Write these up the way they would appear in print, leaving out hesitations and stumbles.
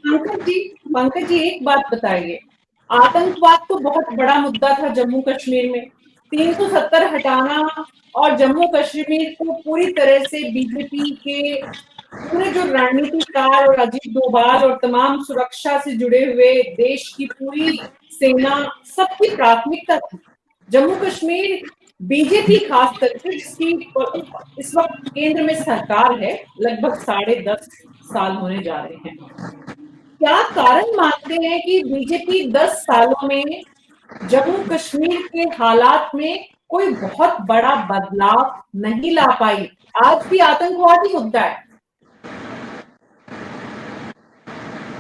पंकज जी एक बात बताइए, आतंकवाद तो बहुत बड़ा मुद्दा था जम्मू कश्मीर में। 370 हटाना और जम्मू कश्मीर को पूरी तरह से बीजेपी के पूरे जो रणनीतिकार और अजीत डोभाल और तमाम सुरक्षा से जुड़े हुए देश की पूरी सेना सबकी प्राथमिकता थी। जम्मू कश्मीर बीजेपी खास करके जिसकी इस वक्त केंद्र में सरकार है, लगभग 10.5 साल होने जा रहे हैं। क्या कारण मानते हैं कि बीजेपी 10 सालों में जम्मू कश्मीर के हालात में कोई बहुत बड़ा बदलाव नहीं ला पाई? आज भी आतंकवाद ही मुद्दा है।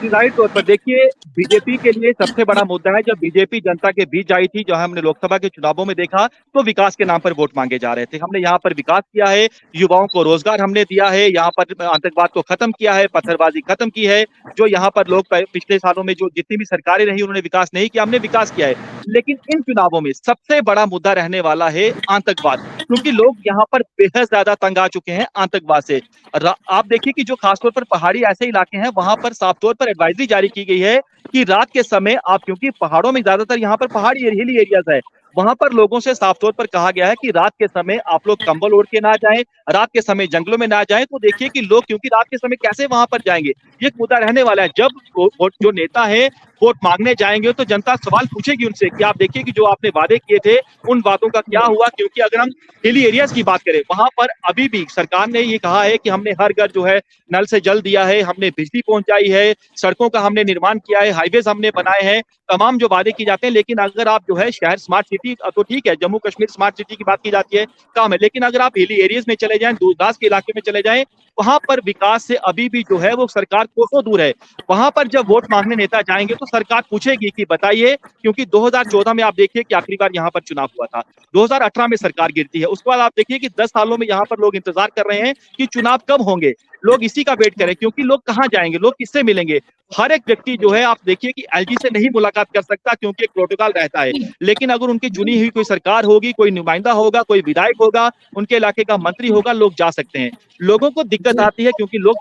जाहिर तौर पर देखिए, बीजेपी के लिए सबसे बड़ा मुद्दा है जब बीजेपी जनता के बीच आई थी, जो हमने लोकसभा के चुनावों में देखा, तो विकास के नाम पर वोट मांगे जा रहे थे। हमने यहाँ पर विकास किया है, युवाओं को रोजगार हमने दिया है, यहाँ पर आतंकवाद को खत्म किया है, पत्थरबाजी खत्म की है। जो यहाँ पर लोग पिछले सालों में जो जितनी भी सरकारें रही उन्होंने विकास नहीं किया, हमने विकास किया है। लेकिन इन चुनावों में सबसे बड़ा मुद्दा रहने वाला है आतंकवाद, क्योंकि लोग यहाँ पर बेहद ज्यादा तंग आ चुके हैं आतंकवाद से। आप देखिए कि जो खासतौर पर पहाड़ी ऐसे इलाके हैं, वहां पर साफ तौर पर एडवाइजरी जारी की गई है कि रात के समय आप, क्योंकि पहाड़ों में ज्यादातर यहाँ पर पहाड़ी हिली एरियाज है, वहां पर लोगों से साफ तौर पर कहा गया है कि रात के समय आप लोग कंबल ओढ़ के ना जाएं, रात के समय जंगलों में ना जाएं। तो देखिए कि लोग क्योंकि रात के समय कैसे वहां पर जाएंगे, ये मुद्दा रहने वाला है। जब जो नेता है वोट मांगने जाएंगे तो जनता सवाल पूछेगी उनसे कि आप देखिए कि जो आपने वादे किए थे उन वादों का क्या हुआ। क्योंकि अगर हम हिली एरियाज की बात करें, वहां पर अभी भी सरकार ने ये कहा है कि हमने हर घर जो है नल से जल दिया है, हमने बिजली पहुंचाई है, सड़कों का हमने निर्माण किया है, हाईवेज हमने बनाए हैं, तमाम जो वादे किए जाते हैं। लेकिन अगर आप जो है शहर स्मार्ट सिटी, तो ठीक है, जम्मू कश्मीर स्मार्ट सिटी की बात की जाती है, काम है। लेकिन अगर आप हिली एरियाज में चले जाएं, दूरदराज के इलाके में चले जाएं, वहां पर विकास से अभी भी जो है वो सरकार कोसों दूर है। वहां पर जब वोट मांगने नेता जाएंगे तो सरकार पूछेगी कि बताइए, क्योंकि 2014 में आप देखिए कि आखिरी बार यहाँ पर चुनाव हुआ था, 2018 में सरकार गिरती है, उसके बाद आप देखिए कि 10 सालों में यहाँ पर लोग इंतजार कर रहे हैं कि चुनाव कब होंगे। लोग इसी का वेट करें, क्योंकि लोग कहाँ जाएंगे, लोग किससे मिलेंगे। हर एक व्यक्ति जो है आप देखिए कि एलजी से नहीं मुलाकात कर सकता, क्योंकि एक प्रोटोकॉल रहता है। लेकिन अगर उनकी चुनी हुई कोई सरकार होगी, कोई नुमाइंदा होगा, कोई विधायक होगा, उनके इलाके का मंत्री होगा, लोग जा सकते हैं। लोगों को दिक्कत आती है क्योंकि लोग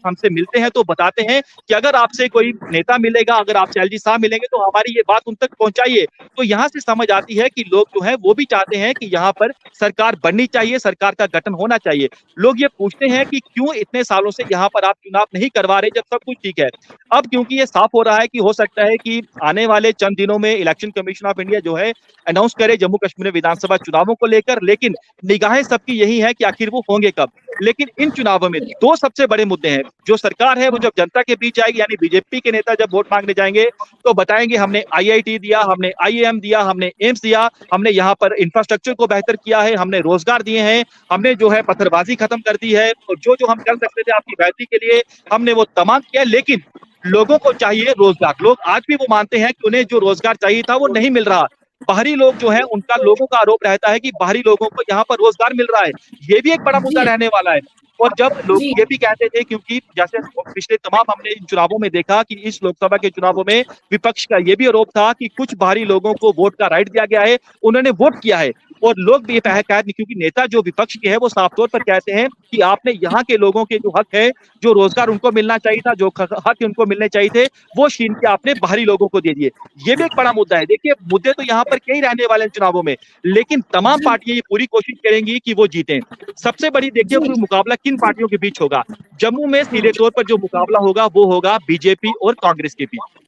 हमसे मिलते हैं तो बताते हैं कि अगर आपसे कोई नेता मिलेगा, अगर आपसे एलजी साहब मिलेंगे तो हमारी ये बात उन तक पहुंचाइए। तो यहाँ से समझ आती है कि लोग जो है वो भी चाहते हैं कि यहाँ पर सरकार बननी चाहिए, सरकार का गठन होना चाहिए। लोग ये पूछते हैं कि क्यों इतने सालों से यहाँ पर आप चुनाव नहीं करवा रहे जब सब कुछ ठीक है। अब क्योंकि ये साफ हो रहा है कि हो सकता है कि आने वाले चंद दिनों में इलेक्शन कमीशन ऑफ इंडिया जो है अनाउंस करे जम्मू कश्मीर में विधानसभा चुनावों को लेकर, लेकिन निगाहें सबकी यही है कि आखिर वो होंगे कब। लेकिन इन चुनावों में दो सबसे बड़े मुद्दे हैं। जो सरकार है वो जब जनता के बीच आएगी, यानी बीजेपी के नेता जब वोट मांगने जाएंगे तो बताएंगे हमने आईआईटी दिया, हमने आईएएम दिया, हमने एम्स दिया, हमने यहाँ पर इंफ्रास्ट्रक्चर को बेहतर किया है, हमने रोजगार दिए हैं, हमने जो है पत्थरबाजी खत्म कर दी है, और जो जो हम कर सकते थे आपकी बेहतरी के लिए हमने वो तमाम किया। लेकिन लोगों को चाहिए रोजगार। लोग आज भी वो मानते हैं कि उन्हें जो रोजगार चाहिए था वो नहीं मिल रहा। बाहरी लोग जो है उनका, लोगों का आरोप रहता है कि बाहरी लोगों को यहाँ पर रोजगार मिल रहा है। ये भी एक बड़ा मुद्दा रहने वाला है। और जब लोग ये भी कहते थे, क्योंकि जैसे पिछले तमाम हमने इन चुनावों में देखा कि इस लोकसभा के चुनावों में विपक्ष का ये भी आरोप था कि कुछ बाहरी लोगों को वोट का राइट दिया गया है, उन्होंने वोट किया है। और लोग भी ये क्योंकि नेता जो विपक्ष के है वो साफ तौर पर कहते हैं कि आपने यहाँ के लोगों के जो हक है, जो रोजगार उनको मिलना चाहिए था, जो हक उनको मिलने चाहिए थे, वो छीन के आपने बाहरी लोगों को दे दिए। ये भी एक बड़ा मुद्दा है। देखिए, मुद्दे तो यहाँ पर कई रहने वाले हैं चुनावों में, लेकिन तमाम पार्टियां ये पूरी कोशिश करेंगी कि वो जीतें। सबसे बड़ी देखिए मुकाबला किन पार्टियों के बीच होगा। जम्मू में सीधे तौर पर जो मुकाबला होगा वो होगा बीजेपी और कांग्रेस के बीच,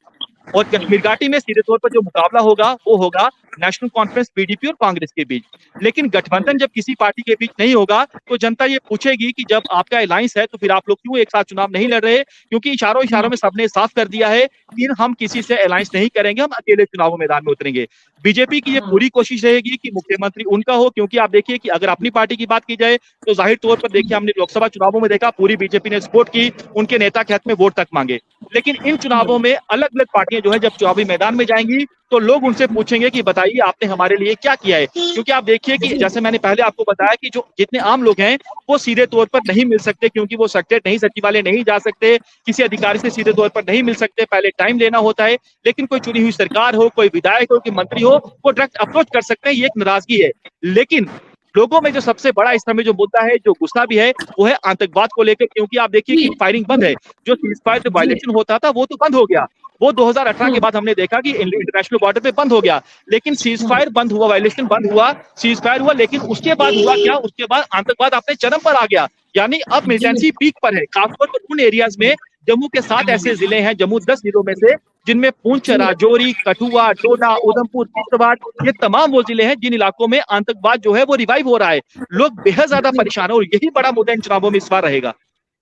और कश्मीर घाटी में सीधे तौर पर जो मुकाबला होगा वो होगा नेशनल कॉन्फ्रेंस पीडीपी और कांग्रेस के बीच। लेकिन गठबंधन जब किसी पार्टी के बीच नहीं होगा तो जनता ये पूछेगी कि जब आपका अलायंस है तो फिर आप लोग क्यों एक साथ चुनाव नहीं लड़ रहे। क्योंकि इशारों में सबने साफ कर दिया है कि हम किसी से अलायंस नहीं करेंगे, हम अकेले चुनाव मैदान में उतरेंगे। बीजेपी की ये पूरी कोशिश रहेगी कि मुख्यमंत्री उनका हो, क्योंकि आप देखिए कि अगर अपनी पार्टी की बात की जाए तो जाहिर तौर पर देखिए हमने लोकसभा चुनावों में देखा पूरी बीजेपी ने सपोर्ट की, उनके नेता के हक में वोट तक मांगे। लेकिन इन चुनावों में अलग अलग पार्टियां जो है जब चुनावी मैदान में जाएंगी तो लोग उनसे पूछेंगे कि बताइए आपने हमारे लिए क्या किया है। क्योंकि आप देखिए कि जैसे मैंने पहले आपको बताया कि जो जितने आम लोग हैं वो सीधे तौर पर नहीं मिल सकते, क्योंकि वो सेक्रेटरी नहीं, सचिवालय नहीं जा सकते, किसी अधिकारी से सीधे तौर पर नहीं मिल सकते, पहले टाइम लेना होता है। लेकिन कोई चुनी हुई सरकार हो, कोई विधायक हो, कोई मंत्री हो, वो डायरेक्ट अप्रोच कर सकते हैं। ये एक नाराजगी है। लेकिन लोगों में जो सबसे बड़ा इस समय जो मुद्दा है, जो गुस्सा भी है, वो है आतंकवाद को लेकर, क्योंकि आप देखिए जी, कि फायरिंग बंद है। जो सीज़फायर जो जी। वायलेशन होता था, वो तो बंद हो गया। वो 2018 के हुँ, बाद हमने देखा कि इंटरनेशनल बॉर्डर पे बंद हो गया। लेकिन हुँ। सीज़फायर बंद हुआ, वायलेशन बंद हुआ, सीज़फायर हुआ, लेकिन उसके बाद हुआ क्या? उसके बाद आतंकवाद अपने चरम पर आ गया। यानी अब जी। मिलिटेंसी पीक पर है, खासतौर पर उन एरियाज़ में जम्मू के 7 ऐसे जिले हैं, जम्मू 10 जिलों में से, जिनमें पुंछ, जी। राजौरी, कठुआ, डोडा, उधमपुर, किश्तवाड़, ये तमाम वो जिले हैं जिन इलाकों में आतंकवाद जो है वो रिवाइव हो रहा है। लोग बेहद ज़्यादा जी। परेशान हैं और यही बड़ा मुद्दा इन चुनावों में इस बार रहेगा।